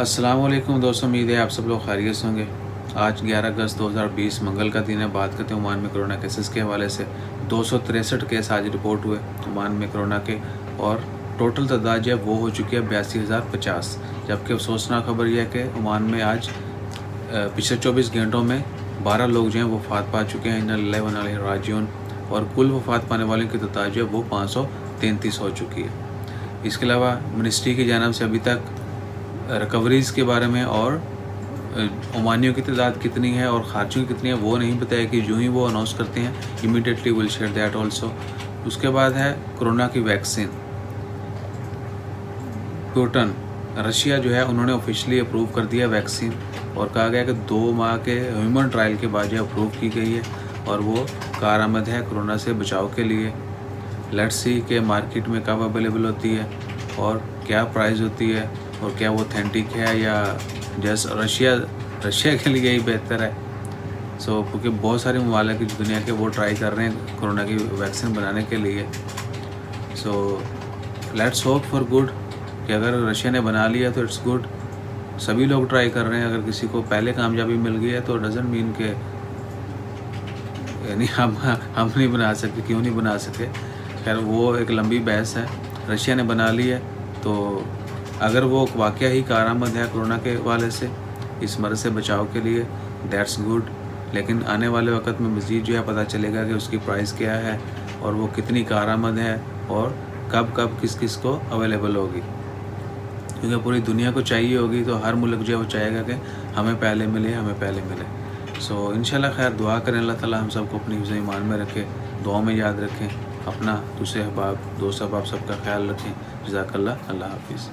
अस्सलाम वालेकुम दोस्तों, उम्मीद है आप सब लोग खैरियत से होंगे। आज 11 अगस्त 2020 मंगल का दिन है। बात करते हैं ओमान में कोरोना केसेस के हवाले से। 263 केस आज रिपोर्ट हुए ओमान में कोरोना के, और टोटल तादाद जो है वो हो चुकी है 82,050। जबकि अफसोसनाक खबर यह है कि ओमान में आज पिछले 24 घंटों में 12 लोग जो हैं वो वफ़ात पा चुके हैं। इन्ना लिल्लाहि व इन्ना इलैहि राजिऊन। और कुल वफ़ात पाने वालों की तादाद जो है वो 533 हो चुकी है। इसके अलावा मिनिस्ट्री की जानिब से अभी तक रिकवरीज़ के बारे में और ओमानियों की तादाद कितनी है और खार्चों की कितनी है वो नहीं बताया कि जो ही वो अनाउंस करते हैं immediately will share that also. उसके बाद है कोरोना की वैक्सीन। पुतिन रशिया जो है उन्होंने ऑफिशियली अप्रूव कर दिया वैक्सीन, और कहा गया कि 2 माह के ह्यूमन ट्रायल के बाद जो अप्रूव की गई है और वो कारआमद है कोरोना से बचाव के लिए। लेट्स सी के मार्केट में कब अवेलेबल होती है और क्या प्राइस होती है और क्या वो ऑथेंटिक है या जस्ट रशिया के लिए ही बेहतर है। क्योंकि बहुत सारे ममालिक दुनिया के वो ट्राई कर रहे हैं कोरोना की वैक्सीन बनाने के लिए। लेट्स होप फॉर गुड कि अगर रशिया ने बना लिया तो इट्स गुड। सभी लोग ट्राई कर रहे हैं। अगर किसी को पहले कामयाबी मिल गई है तो डजंट मीन के यानी हम नहीं बना सकते, क्यों नहीं बना सके। खैर वो एक लंबी बहस है। रशिया ने बना ली है तो अगर वो वाकया ही कारआमद है कोरोना के वाले से इस मर्ज़ से बचाव के लिए, दैट्स गुड। लेकिन आने वाले वक्त में मज़ीद जो है पता चलेगा कि उसकी प्राइस क्या है और वो कितनी कारआमद है और कब किस किस को अवेलेबल होगी। क्योंकि पूरी दुनिया को चाहिए होगी तो हर मुल्क जो है वो चाहेगा कि हमें पहले मिले। इंशाल्लाह खैर दुआ करें, अल्लाह ताला हम सबको अपनी हिफ्ज़ ईमान में रखे, दुआ में याद रखें, अपना दूसरे अहबाब दोस्त अहबाब सबका ख्याल रखें। जज़ाकल्लाह, अल्लाह हाफिज़।